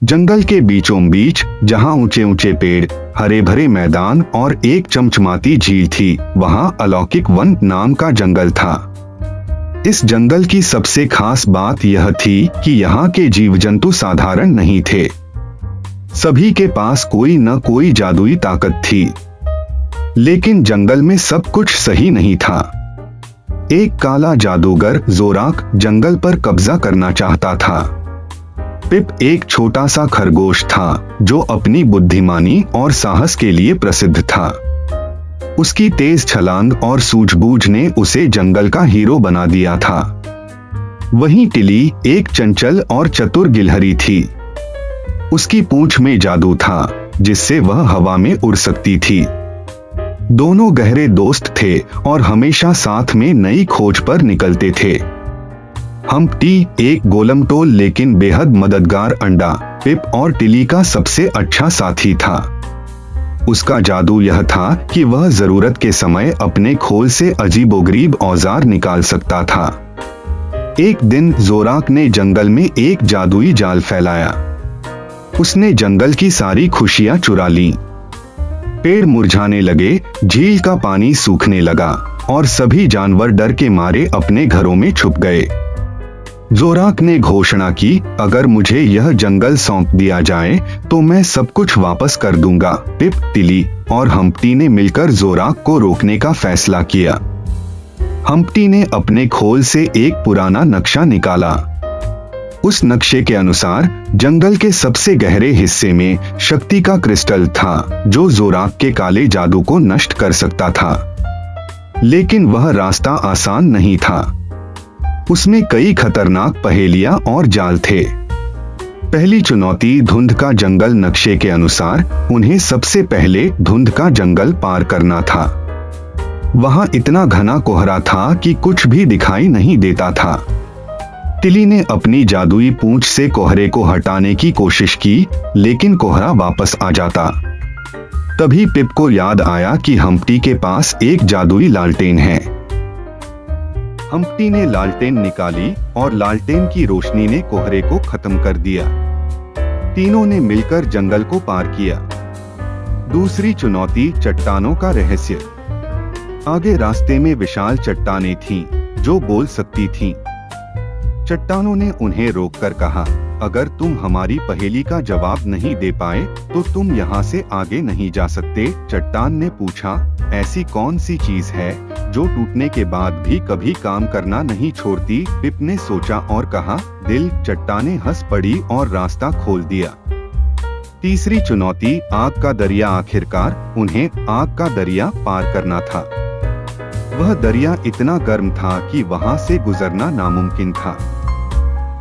जंगल के बीचों बीच जहाँ ऊंचे ऊंचे पेड़, हरे भरे मैदान और एक चमचमाती झील थी, वहाँ अलौकिक वन नाम का जंगल था। इस जंगल की सबसे खास बात यह थी कि यहाँ के जीव जंतु साधारण नहीं थे। सभी के पास कोई न कोई जादुई ताकत थी। लेकिन जंगल में सब कुछ सही नहीं था। एक काला जादूगर जोराक जंगल पर कब्जा करना चाहता था। पिप एक छोटा सा खरगोश था जो अपनी बुद्धिमानी और साहस के लिए प्रसिद्ध था। उसकी तेज छलांग और सूझबूझ ने उसे जंगल का हीरो बना दिया था। वहीं टिली एक चंचल और चतुर गिलहरी थी। उसकी पूंछ में जादू था जिससे वह हवा में उड़ सकती थी। दोनों गहरे दोस्त थे और हमेशा साथ में नई खोज पर निकलते थे। हम्प्टी एक गोलमटोल लेकिन बेहद मददगार अंडा पिप और टिली का सबसे अच्छा साथी था। उसका जादू यह था कि वह जरूरत के समय अपने खोल से अजीबोगरीब औजार निकाल सकता था। एक दिन जोराक ने जंगल में एक जादुई जाल फैलाया। उसने जंगल की सारी खुशियां चुरा ली। पेड़ मुरझाने लगे, झील का पानी सूखने लगा और सभी जानवर डर के मारे अपने घरों में छुप गए। जोराक ने घोषणा की, अगर मुझे यह जंगल सौंप दिया जाए तो मैं सब कुछ वापस कर दूंगा। पिप, टिली और हम्प्टी ने मिलकर जोराक को रोकने का फैसला किया। हम्प्टी ने अपने खोल से एक पुराना नक्शा निकाला। उस नक्शे के अनुसार जंगल के सबसे गहरे हिस्से में शक्ति का क्रिस्टल था जो जोराक के काले जादू को नष्ट कर सकता था। लेकिन वह रास्ता आसान नहीं था। उसमें कई खतरनाक पहेलियां और जाल थे। पहली चुनौती धुंध का जंगल। नक्शे के अनुसार उन्हें सबसे पहले धुंध का जंगल पार करना था। वहां इतना घना कोहरा था कि कुछ भी दिखाई नहीं देता था। टिली ने अपनी जादुई पूंछ से कोहरे को हटाने की कोशिश की, लेकिन कोहरा वापस आ जाता। तभी पिप को याद आया कि हम्प्टी के पास एक जादुई लालटेन है। हम्प्टी ने लालटेन निकाली और लालटेन की रोशनी ने कोहरे को खत्म कर दिया। तीनों ने मिलकर जंगल को पार किया। दूसरी चुनौती चट्टानों का रहस्य। आगे रास्ते में विशाल चट्टानें थीं, जो बोल सकती थीं। चट्टानों ने उन्हें रोककर कहा, अगर तुम हमारी पहेली का जवाब नहीं दे पाए तो तुम यहाँ से आगे नहीं जा सकते। चट्टान ने पूछा, ऐसी कौन सी चीज है जो टूटने के बाद भी कभी काम करना नहीं छोड़ती? पिप ने सोचा और कहा, दिल। चट्टानें हंस पड़ी और रास्ता खोल दिया। तीसरी चुनौती आग का दरिया। आखिरकार उन्हें आग का दरिया पार करना था। वह दरिया इतना गर्म था कि वहां से गुजरना नामुमकिन था।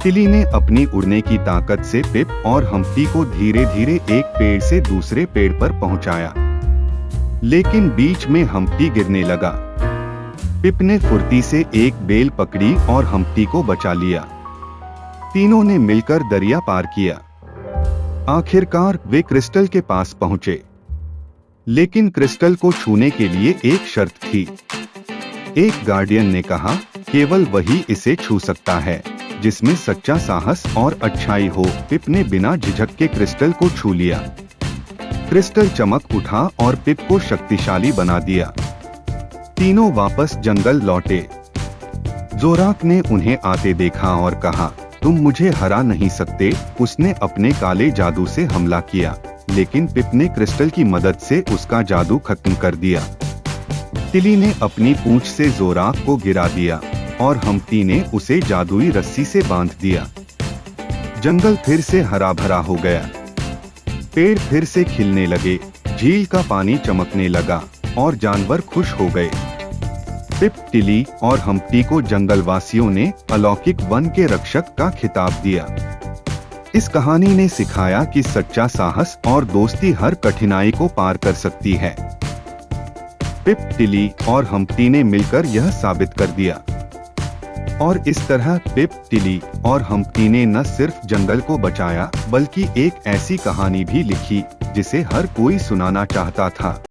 टिली ने अपनी उड़ने की ताकत से पिप और हम्प्टी को धीरे धीरे एक पेड़ से दूसरे पेड़ पर पहुंचाया। लेकिन बीच में हम्प्टी गिरने लगा। पिप ने फुर्ती से एक बेल पकड़ी और हम्प्टी को बचा लिया। तीनों ने मिलकर दरिया पार किया। आखिरकार वे क्रिस्टल के पास पहुंचे। लेकिन क्रिस्टल को छूने के लिए एक शर्त थी। एक गार्डियन ने कहा, केवल वही इसे छू सकता है जिसमें सच्चा साहस और अच्छाई हो। पिप ने बिना झिझक के क्रिस्टल को छू लिया। क्रिस्टल चमक उठा और पिप को शक्तिशाली बना दिया। तीनों वापस जंगल लौटे। जोराक ने उन्हें आते देखा और कहा, तुम मुझे हरा नहीं सकते। उसने अपने काले जादू से हमला किया, लेकिन पिप ने क्रिस्टल की मदद से उसका जादू खत्म कर दिया। टिली ने अपनी पूंछ से जोराक को गिरा दिया और हम्प्टी ने उसे जादुई रस्सी से बांध दिया। जंगल फिर से हरा भरा हो गया। पेड़ फिर से खिलने लगे, झील का पानी चमकने लगा और जानवर खुश हो गए। पिप, टिली और हम्प्टी को जंगलवासियों ने अलौकिक वन के रक्षक का खिताब दिया। इस कहानी ने सिखाया कि सच्चा साहस और दोस्ती हर कठिनाई को पार कर सकती है। पिप, टिली और हम्प्टी ने मिलकर यह साबित कर दिया। और इस तरह पिप, टिली और हम्प्टी ने न सिर्फ जंगल को बचाया, बल्कि एक ऐसी कहानी भी लिखी जिसे हर कोई सुनाना चाहता था।